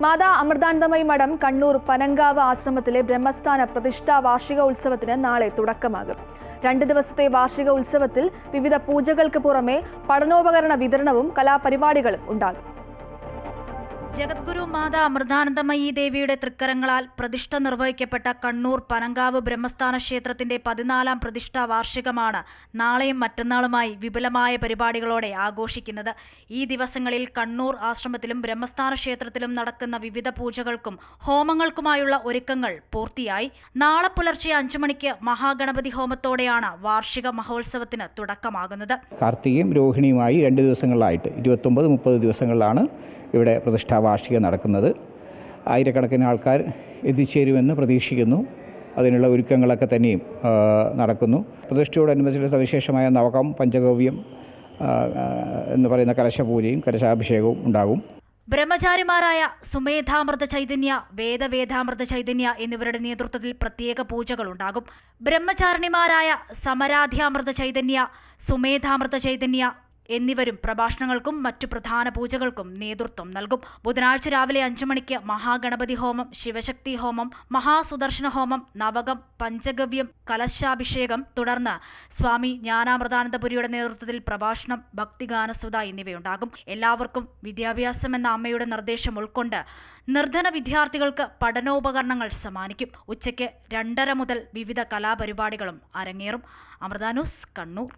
മാതാ അമൃതാനന്ദമയി മഠം കണ്ണൂർ പനങ്കാവ് ആശ്രമത്തിലെ ബ്രഹ്മസ്ഥാന പ്രതിഷ്ഠാ വാർഷിക ഉത്സവത്തിന് നാളെ തുടക്കമാകും. 2 ദിവസത്തെ വാർഷിക ഉത്സവത്തിൽ വിവിധ പൂജകൾക്ക് പുറമെ പഠനോപകരണ വിതരണവും കലാപരിപാടികളും ഉണ്ടാകും. ജഗദ്ഗുരു മാതാ അമൃതാനന്ദമയി ദേവിയുടെ തൃക്കരങ്ങളാൽ പ്രതിഷ്ഠ നിർവഹിക്കപ്പെട്ട കണ്ണൂർ പനങ്കാവ് ബ്രഹ്മസ്ഥാന ക്ഷേത്രത്തിന്റെ 14ാം പ്രതിഷ്ഠാ വാർഷികമാണ് നാളെയും മറ്റന്നാളുമായി വിപുലമായ പരിപാടികളോടെ ആഘോഷിക്കുന്നത്. ഈ ദിവസങ്ങളിൽ കണ്ണൂർ ആശ്രമത്തിലും ബ്രഹ്മസ്ഥാന ക്ഷേത്രത്തിലും നടക്കുന്ന വിവിധ പൂജകൾക്കും ഹോമങ്ങൾക്കുമായുള്ള ഒരുക്കങ്ങൾ പൂർത്തിയായി. നാളെ പുലർച്ചെ 5 മണിക്ക് മഹാഗണപതി ഹോമത്തോടെയാണ് വാർഷിക മഹോത്സവത്തിന് തുടക്കമാകുന്നത്. കാർത്തികയും രോഹിണിയുമായി 2 ദിവസങ്ങളിലായിട്ട് 29-30 ദിവസങ്ങളിലാണ് ഇവിടെ പ്രതിഷ്ഠാ വാർഷികം നടക്കുന്നത്. ആയിരക്കണക്കിന് ആൾക്കാർ എത്തിച്ചേരുമെന്ന് പ്രതീക്ഷിക്കുന്നു. അതിനുള്ള ഒരുക്കങ്ങളൊക്കെ തന്നെയും നടക്കുന്നു. പ്രതിഷ്ഠയോടനുബന്ധിച്ചുള്ള സവിശേഷമായ നവകം, പഞ്ചഗവ്യം എന്ന് പറയുന്ന കലശപൂജയും കലശാഭിഷേകവും ഉണ്ടാകും. ബ്രഹ്മചാരിമാരായ സുമേധാമൃത ചൈതന്യ, വേദവേദാമൃത ചൈതന്യ എന്നിവരുടെ നേതൃത്വത്തിൽ പ്രത്യേക പൂജകളുണ്ടാകും. ബ്രഹ്മചാരിണിമാരായ സമരാധ്യാമൃത ചൈതന്യ, സുമേധാമൃത ചൈതന്യ എന്നിവരും പ്രഭാഷണങ്ങൾക്കും മറ്റു പ്രധാന പൂജകൾക്കും നേതൃത്വം നൽകും. ബുധനാഴ്ച രാവിലെ 5 മണിക്ക് മഹാഗണപതി ഹോമം, ശിവശക്തി ഹോമം, മഹാസുദർശന ഹോമം, നവകം, പഞ്ചഗവ്യം, കലശാഭിഷേകം, തുടർന്ന് സ്വാമി ജ്ഞാനാമൃതാനന്ദപുരിയുടെ നേതൃത്വത്തിൽ പ്രഭാഷണം, ഭക്തിഗാനസുധ എന്നിവയുണ്ടാകും. എല്ലാവർക്കും വിദ്യാഭ്യാസം എന്ന അമ്മയുടെ നിർദ്ദേശം ഉൾക്കൊണ്ട് നിർധന വിദ്യാർത്ഥികൾക്ക് പഠനോപകരണങ്ങൾ സമ്മാനിക്കും. ഉച്ചയ്ക്ക് 2:30 മുതൽ വിവിധ കലാപരിപാടികളും അരങ്ങേറും. അമൃത ന്യൂസ്, കണ്ണൂർ.